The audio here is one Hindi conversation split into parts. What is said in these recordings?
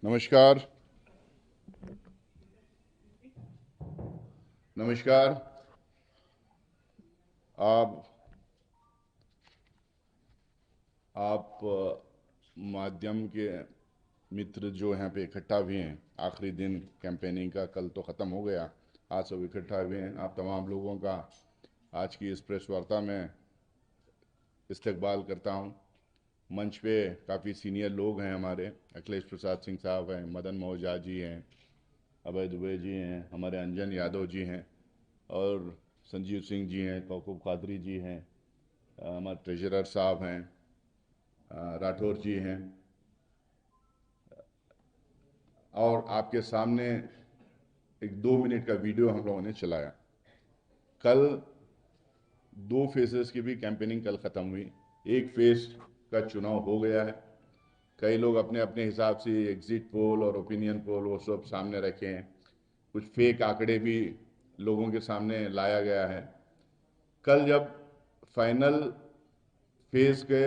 नमस्कार। नमस्कार। आप माध्यम के मित्र जो यहाँ पे इकट्ठा हुए हैं, आखिरी दिन कैंपेनिंग का कल तो ख़त्म हो गया, आज सब इकट्ठा हुए हैं। आप तमाम लोगों का आज की इस प्रेस वार्ता में इस्तकबाल करता हूँ। मंच पे काफ़ी सीनियर लोग हैं हमारे, अखिलेश प्रसाद सिंह साहब हैं, मदन मोहन झा जी हैं, अभय दुबे जी हैं, हमारे अंजन यादव जी हैं, और संजीव सिंह जी हैं, कौकब कादरी जी हैं, हमारे ट्रेजरर साहब हैं, राठौर जी हैं, और आपके सामने एक 2 मिनट का वीडियो हम लोगों ने चलाया। कल 2 फेजेस की भी कैंपेनिंग कल ख़त्म हुई। एक फेज का चुनाव हो गया है। कई लोग अपने अपने हिसाब से एग्जिट पोल और ओपिनियन पोल वो सब सामने रखे हैं। कुछ फेक आंकड़े भी लोगों के सामने लाया गया है। कल जब फाइनल फेज के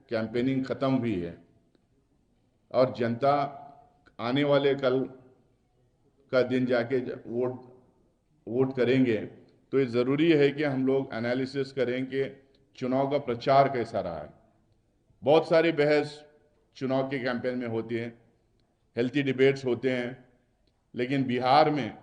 कैंपेनिंग ख़त्म हुई है और जनता आने वाले कल का दिन जाके वोट करेंगे, तो ये ज़रूरी है कि हम लोग एनालिसिस करें कि चुनाव का प्रचार कैसा रहा है। बहुत सारी बहस चुनाव के कैंपेन में होती है, हेल्थी डिबेट्स होते हैं, लेकिन बिहार में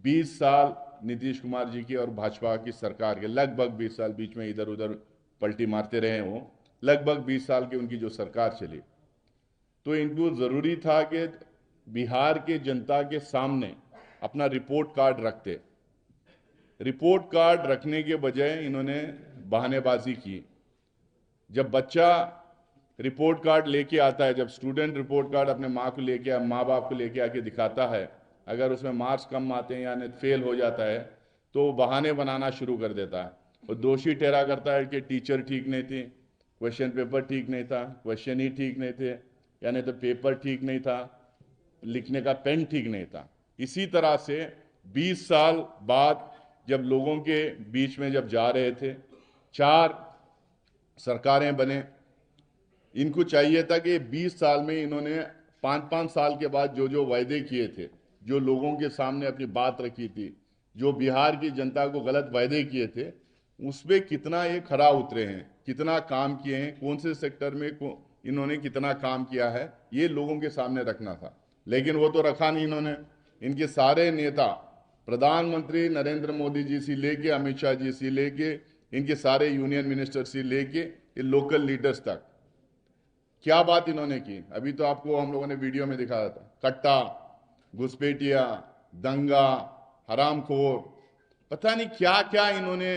20 साल नीतीश कुमार जी की और भाजपा की सरकार के, लगभग 20 साल, बीच में इधर उधर पलटी मारते रहे वो, लगभग 20 साल की उनकी जो सरकार चली, तो इनको ज़रूरी था कि बिहार के जनता के सामने अपना रिपोर्ट कार्ड रखते। रिपोर्ट कार्ड रखने के बजाय इन्होंने बहानेबाजी की। जब बच्चा रिपोर्ट कार्ड लेके आता है, जब स्टूडेंट रिपोर्ट कार्ड अपने माँ बाप को लेके आके दिखाता है, अगर उसमें मार्क्स कम आते हैं यानी फेल हो जाता है, तो वो बहाने बनाना शुरू कर देता है और दोषी ठहरा करता है कि टीचर ठीक नहीं थी, क्वेश्चन पेपर ठीक नहीं था, क्वेश्चन ही ठीक नहीं थे, यानी तो पेपर ठीक नहीं था, लिखने का पेन ठीक नहीं था। इसी तरह से 20 साल बाद जब लोगों के बीच में जब जा रहे थे, 4 सरकारें बने, इनको चाहिए था कि 20 साल में इन्होंने 5-5 साल के बाद जो जो वायदे किए थे, जो लोगों के सामने अपनी बात रखी थी, जो बिहार की जनता को गलत वायदे किए थे, उसमें कितना ये खरा उतरे हैं, कितना काम किए हैं, कौन से सेक्टर में इन्होंने कितना काम किया है, ये लोगों के सामने रखना था। लेकिन वो तो रखा नहीं इन्होंने। इनके सारे नेता, प्रधानमंत्री नरेंद्र मोदी जी से लेके अमित शाह जी से लेके इनके सारे यूनियन मिनिस्टर से लेके ये लोकल लीडर्स तक, क्या बात इन्होंने की। अभी तो आपको हम लोगों ने वीडियो में दिखाया था, कट्टा, घुसपैठिया, दंगा, हरामखोर, पता नहीं क्या क्या इन्होंने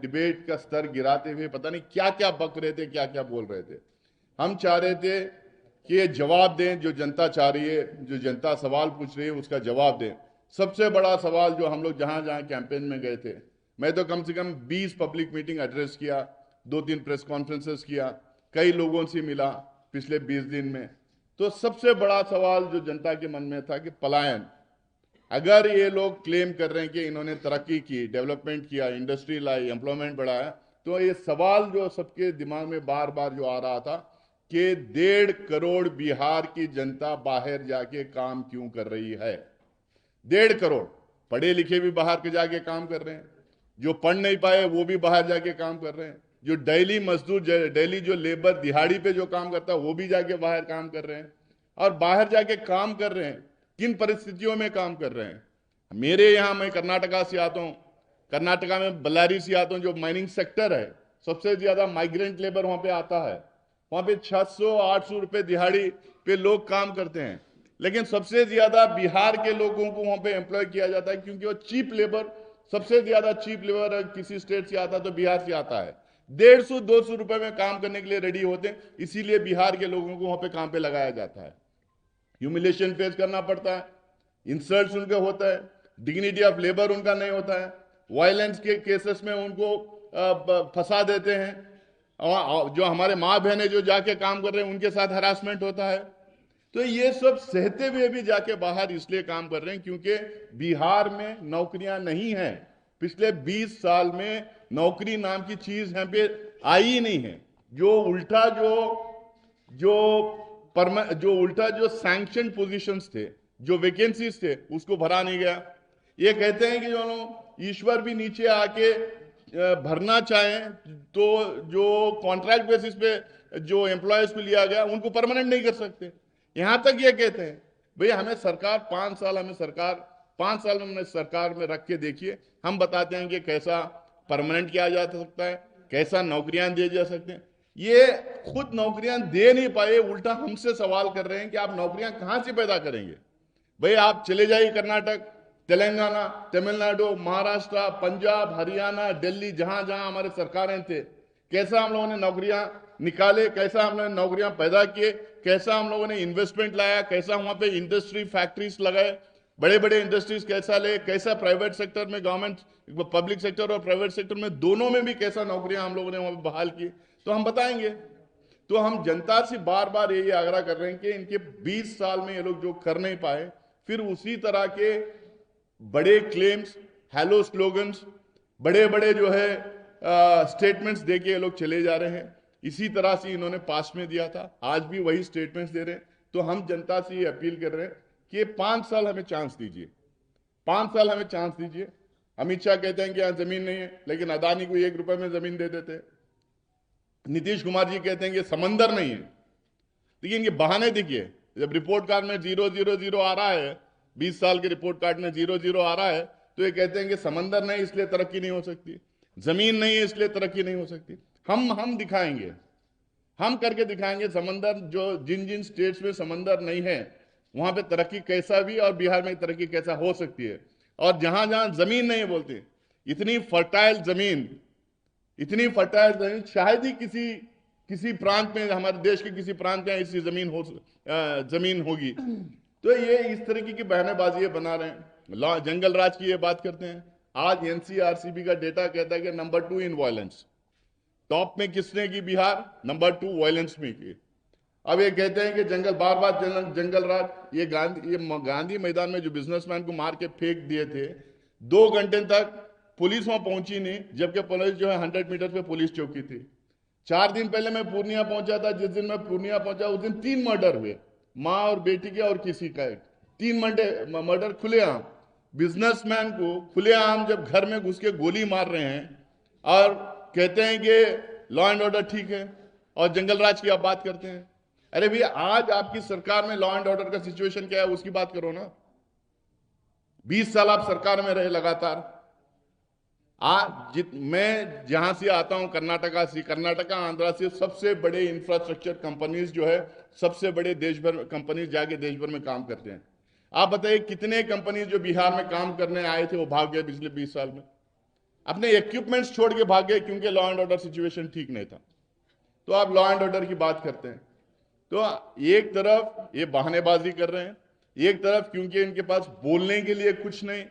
डिबेट का स्तर गिराते हुए पता नहीं क्या क्या बक रहे थे, क्या क्या बोल रहे थे। हम चाह रहे थे कि ये जवाब दें, जो जनता चाह रही है, जो जनता सवाल पूछ रही है उसका जवाब दें। सबसे बड़ा सवाल जो हम लोग जहां जहां कैंपेन में गए थे, मैं तो कम से कम 20 पब्लिक मीटिंग एड्रेस किया, 2-3 प्रेस कॉन्फ्रेंसेस किया, कई लोगों से मिला पिछले 20 दिन में। तो सबसे बड़ा सवाल जो जनता के मन में था कि पलायन। अगर ये लोग क्लेम कर रहे हैं कि इन्होंने तरक्की की, डेवलपमेंट किया, इंडस्ट्री लाई, एम्प्लॉयमेंट बढ़ाया, तो ये सवाल जो सबके दिमाग में बार बार जो आ रहा था कि 1.5 करोड़ बिहार की जनता बाहर जाके काम क्यों कर रही है। 1.5 करोड़ पढ़े लिखे भी बाहर के जाके काम कर रहे हैं, जो पढ़ नहीं पाए वो भी बाहर जाके काम कर रहे हैं, जो डेली मजदूर, डेली जो लेबर दिहाड़ी पे जो काम करता है वो भी जाके बाहर काम कर रहे हैं। और बाहर जाके काम कर रहे हैं, किन परिस्थितियों में काम कर रहे हैं। मेरे यहाँ, मैं कर्नाटका से आता हूँ, कर्नाटका में बल्लारी से आता हूँ, जो माइनिंग सेक्टर है, सबसे ज्यादा माइग्रेंट लेबर वहां पे आता है। वहां पे 600-800 रुपए दिहाड़ी पे लोग काम करते हैं, लेकिन सबसे ज्यादा बिहार के लोगों को वहां पे एम्प्लॉय किया जाता है, क्योंकि वो चीप लेबर, सबसे ज्यादा चीप लेबर किसी स्टेट से आता है तो बिहार से आता है। 150-200 रुपए में काम करने के लिए रेडी होते हैं, इसीलिए बिहार के लोगों को वहां पे काम पे लगाया जाता है। ह्यूमिलेशन फेस करना पड़ता है, इंसल्ट उनका होता है, डिग्निटी ऑफ लेबर उनका नहीं होता है, वायलेंस के केसेस में उनको फंसा देते हैं, और जो हमारे माँ बहनें जो जाके काम कर रहे हैं उनके साथ हरासमेंट होता है। तो ये सब सहते हुए भी जाके बाहर इसलिए काम कर रहे हैं क्योंकि बिहार में नौकरियां नहीं है। पिछले 20 साल में नौकरी नाम की चीज यहाँ पे आई ही नहीं है। जो उल्टा जो जो उल्टा जो सैंक्शन पोजीशंस थे, जो वैकेंसीज थे, उसको भरा नहीं गया। ये कहते हैं कि जो लोग ईश्वर भी नीचे आके भरना चाहें तो जो कॉन्ट्रैक्ट बेसिस पे जो एम्प्लॉयज को लिया गया उनको परमानेंट नहीं कर सकते। यहां तक ये कहते हैं भाई हमें सरकार 5 साल में सरकार में रख के देखिए, हम बताते हैं कि कैसा परमानेंट किया जा सकता है, कैसा नौकरियां दी जा सकते हैं। ये खुद नौकरियां दे नहीं पाए, उल्टा हमसे सवाल कर रहे हैं कि आप नौकरियां कहां से पैदा करेंगे। भाई आप चले जाइए कर्नाटक, तेलंगाना, तमिलनाडु, महाराष्ट्र, पंजाब, हरियाणा, दिल्ली, जहां जहां हमारे सरकारें थे, कैसा हम लोगों ने नौकरियां निकाले, कैसा हम लोगों ने नौकरियां पैदा किए, कैसा हम लोगों ने इन्वेस्टमेंट लाया, कैसा वहां पे इंडस्ट्री फैक्ट्रीज लगाए, बड़े बड़े इंडस्ट्रीज कैसा ले, कैसा प्राइवेट सेक्टर में, गवर्नमेंट पब्लिक सेक्टर और प्राइवेट सेक्टर में दोनों में भी कैसा नौकरियां हम लोगों ने वहां बहाल की, तो हम बताएंगे। तो हम जनता से बार बार ये आग्रह कर रहे हैं कि इनके 20 साल में ये लोग जो कर नहीं पाए, फिर उसी तरह के बड़े क्लेम्स, हेलो स्लोगन्स, बड़े बड़े जो है स्टेटमेंट्स देके ये लोग चले जा रहे हैं। इसी तरह से इन्होंने पास्ट में दिया था, आज भी वही स्टेटमेंट्स दे रहे हैं। तो हम जनता से ये अपील कर रहे हैं कि 5 साल हमें चांस दीजिए, 5 साल हमें चांस दीजिए। अमित शाह कहते हैं कि यहां जमीन नहीं है, लेकिन अदानी को 1 रुपए में जमीन दे देते हैं। नीतीश कुमार जी कहते हैं कि समंदर नहीं है, लेकिन ये बहाने देखिए। जब रिपोर्ट कार्ड में 000 आ रहा है, 20 साल के रिपोर्ट कार्ड में 0 आ रहा है, तो ये कहते हैं कि समंदर नहीं इसलिए तरक्की नहीं हो सकती, जमीन नहीं है इसलिए तरक्की नहीं हो सकती। हम दिखाएंगे, हम करके दिखाएंगे समंदर, जो जिन जिन स्टेट्स में समंदर नहीं है वहां पे तरक्की कैसा भी, और बिहार में तरक्की कैसा हो सकती है। और जहां जहां जमीन नहीं बोलते, इतनी फर्टाइल जमीन, इतनी फर्टाइल जमीन शायद ही किसी प्रांत में, हमारे देश के किसी प्रांत में ऐसी जमीन होगी। तो ये इस तरीके की बहनेबाजी बना रहे हैं। जंगल राज की ये बात करते हैं। आज एनसीआरसीबी का डेटा कहता है कि नंबर 2 इन वायलेंस। टॉप में किसने की? बिहार। नंबर 2 वायलेंस में की। अब ये कहते हैं कि बार बार जंगल राज। ये गांधी मैदान में जो बिजनेसमैन को मार के फेंक दिए थे, 2 घंटे तक पुलिस वहां पहुंची नहीं, जबकि पुलिस जो है 100 मीटर पे पुलिस चौकी थी। 4 दिन पहले मैं पूर्णिया पहुंचा था। जिस दिन मैं पूर्णिया पहुंचा उस दिन 3 मर्डर हुए, माँ और बेटी के और किसी का। 3 मर्डर खुलेआम। बिजनेसमैन को खुलेआम जब घर में घुस के गोली मार रहे हैं और कहते हैं कि लॉ एंड ऑर्डर ठीक है, और जंगल राज की आप बात करते हैं। अरे भैया, आज आपकी सरकार में लॉ एंड ऑर्डर का सिचुएशन क्या है उसकी बात करो ना। 20 साल आप सरकार में रहे लगातार। मैं जहां से आता हूं, कर्नाटका आंध्रा से सबसे बड़े इंफ्रास्ट्रक्चर कंपनीज जो है, सबसे बड़े देश भर कंपनीज जाके देश भर में काम करते हैं। आप बताइए कितने कंपनीज जो बिहार में काम करने आए थे वो भाग गए पिछले 20 साल में, अपने इक्विपमेंट्स छोड़ के भाग गए क्योंकि लॉ एंड ऑर्डर सिचुएशन ठीक नहीं था। तो आप लॉ एंड ऑर्डर की बात करते हैं, तो एक तरफ ये बहानेबाजी कर रहे हैं, एक तरफ क्योंकि इनके पास बोलने के लिए कुछ नहीं,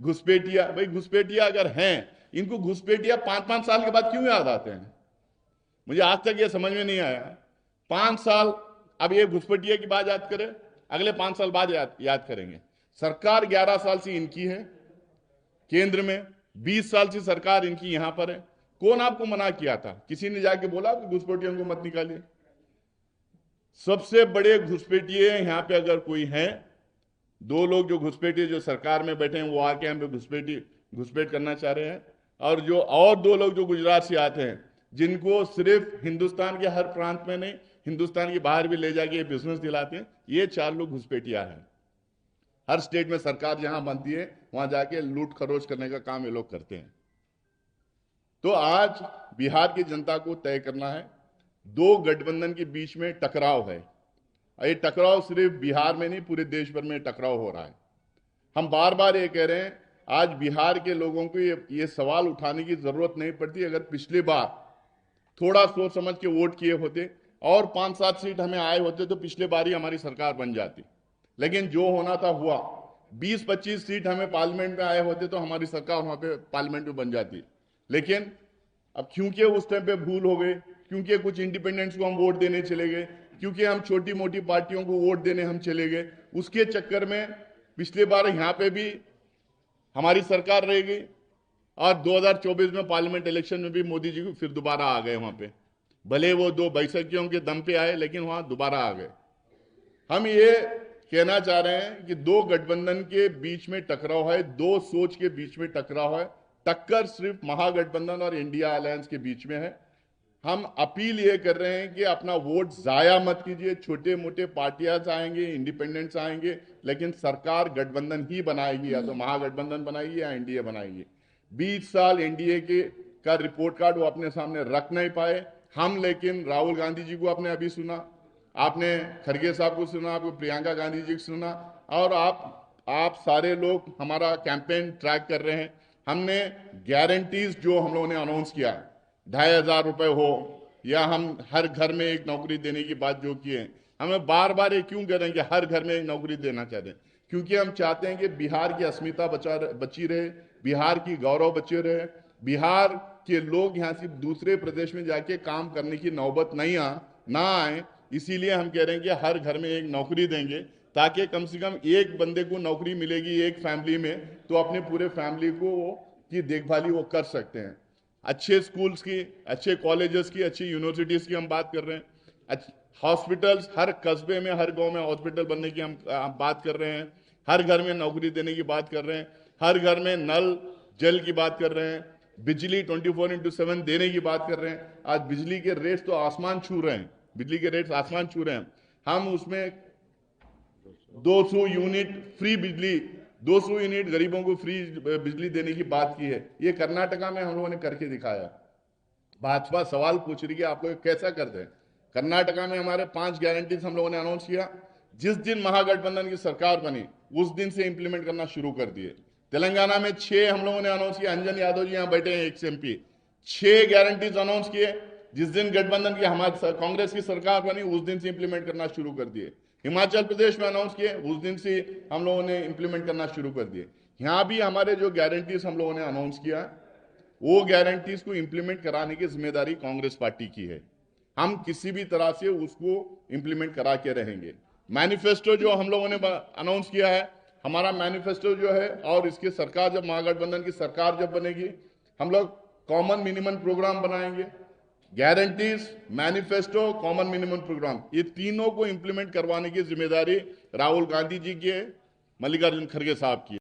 घुसपैठिया। भाई घुसपैठिया अगर हैं, इनको घुसपैठिया 5-5 साल के बाद क्यों याद आते हैं? मुझे आज तक ये समझ में नहीं आया। 5 साल, अब ये घुसपैठिया की बात याद करें, अगले 5 साल बाद याद करेंगे। सरकार 11 साल से इनकी है केंद्र में, 20 साल से सरकार इनकी यहां पर है। कौन आपको मना किया था? किसी ने जाके बोला कि घुसपैठियों को मत निकालिए? सबसे बड़े घुसपैठिए यहां पे अगर कोई है, 2 लोग जो घुसपैठिए जो सरकार में बैठे हैं वो आके हम पे घुसपैठ करना चाह रहे हैं, और 2 लोग जो गुजरात से आते हैं, जिनको सिर्फ हिंदुस्तान के हर प्रांत में नहीं, हिंदुस्तान के बाहर भी ले जाके बिजनेस दिलाते हैं। ये 4 लोग घुसपैठिया हैं। हर स्टेट में सरकार जहां बनती है वहां जाके लूट खरोच करने का काम ये लोग करते हैं। तो आज बिहार की जनता को तय करना है, 2 गठबंधन के बीच में टकराव है। ये टकराव सिर्फ बिहार में नहीं, पूरे देश भर में टकराव हो रहा है। हम बार बार ये कह रहे हैं, आज बिहार के लोगों को ये सवाल उठाने की जरूरत नहीं पड़ती। अगर पिछली बार थोड़ा सोच समझ के वोट किए होते और 5-7 सीट हमें आए होते तो पिछले बार ही हमारी सरकार बन जाती। लेकिन जो होना था हुआ। 20-25 सीट हमें पार्लियामेंट में आए होते तो हमारी सरकार वहां पे पार्लियामेंट में बन जाती। लेकिन अब क्योंकि उस टाइम पे भूल हो गई, क्योंकि कुछ इंडिपेंडेंट्स को हम वोट देने चले गए, क्योंकि हम छोटी मोटी पार्टियों को वोट देने हम चले गए, उसके चक्कर में पिछले बार यहां पे भी हमारी सरकार रह गई, और 2024 में पार्लियामेंट इलेक्शन में भी मोदी जी को फिर दोबारा आ गए वहां पे। भले वो 2 बैसाखियों के दम पे आए, लेकिन वहां दोबारा आ गए। हम ये कहना चाह रहे हैं कि 2 गठबंधन के बीच में टकराव है, 2 सोच के बीच में टकराव है। टक्कर सिर्फ महागठबंधन और इंडिया अलायंस के बीच में है। हम अपील ये कर रहे हैं कि अपना वोट जाया मत कीजिए। छोटे मोटे पार्टियां आएंगे, इंडिपेंडेंट्स आएंगे, लेकिन सरकार गठबंधन ही बनाएगी, या तो महागठबंधन बनाएगी या एनडीए बनाएगी। 20 साल एनडीए के का रिपोर्ट कार्ड वो अपने सामने रख नहीं पाए। हम लेकिन राहुल गांधी जी को आपने अभी सुना, आपने खड़गे साहब को सुना, आपको प्रियंका गांधी जी को सुना, और आप सारे लोग हमारा कैंपेन ट्रैक कर रहे हैं। हमने गारंटीज जो हम लोगों ने अनाउंस किया, 2,500 रुपए हो, या हम हर घर में एक नौकरी देने की बात जो की है, हमें बार बार ये क्यों कह रहे हैं कि हर घर में एक नौकरी देना चाहते हैं? क्योंकि हम चाहते हैं कि बिहार की अस्मिता बची रहे, बिहार की गौरव बचे रहे, बिहार के लोग यहाँ से दूसरे प्रदेश में जाके काम करने की नौबत ना आए। इसीलिए हम कह रहे हैं कि हर घर में एक नौकरी देंगे, ताकि कम से कम एक बंदे को नौकरी मिलेगी एक फैमिली में, तो अपने पूरे फैमिली को की देखभाली वो कर सकते हैं। अच्छे स्कूल्स की, अच्छे कॉलेजेस की, अच्छी यूनिवर्सिटीज की हम बात कर रहे हैं। हॉस्पिटल्स, हर कस्बे में, हर गांव में हॉस्पिटल बनने की हम बात कर रहे हैं। हर घर में नौकरी देने की बात कर रहे हैं। हर घर में नल जल की बात कर रहे हैं। बिजली 24/7 देने की बात कर रहे हैं। आज बिजली के रेट्स तो आसमान छू रहे हैं, बिजली के रेट्स आसमान छू रहे हैं। हम उसमें 200 यूनिट फ्री बिजली, 200 यूनिट गरीबों को फ्री बिजली देने की बात की है। ये कर्नाटका में हम लोगों ने करके दिखाया। भाजपा सवाल पूछ रही है आपको कैसा कर दें। कर्नाटका में हमारे 5 गारंटीज हम लोगों ने अनाउंस किया। जिस दिन महागठबंधन की सरकार बनी उस दिन से इंप्लीमेंट करना शुरू कर दिए। तेलंगाना में 6 हम लोगों ने अनाउंस किया। अंजन यादव जी यहाँ बैठे हैं, एक एमपी। 6 गारंटीज अनाउंस किए। जिस दिन गठबंधन की हमारे कांग्रेस की सरकार बनी उस दिन से इंप्लीमेंट करना शुरू कर दिए। हिमाचल प्रदेश में अनाउंस किए, उस दिन से हम लोगों ने इंप्लीमेंट करना शुरू कर दिए। यहाँ भी हमारे जो गारंटीज हम लोगों ने अनाउंस किया, वो गारंटीज को इंप्लीमेंट कराने की जिम्मेदारी कांग्रेस पार्टी की है। हम किसी भी तरह से उसको इंप्लीमेंट करा के रहेंगे। मैनिफेस्टो जो हम लोगों ने अनाउंस किया है, हमारा मैनिफेस्टो जो है, और इसकी सरकार जब महागठबंधन की सरकार जब बनेगी, हम लोग कॉमन मिनिमम प्रोग्राम बनाएंगे। Guarantees, manifesto, common minimum programme, ये तीनों को इंप्लीमेंट करवाने की जिम्मेदारी राहुल गांधी जी की है, मल्लिकार्जुन खड़गे साहब की।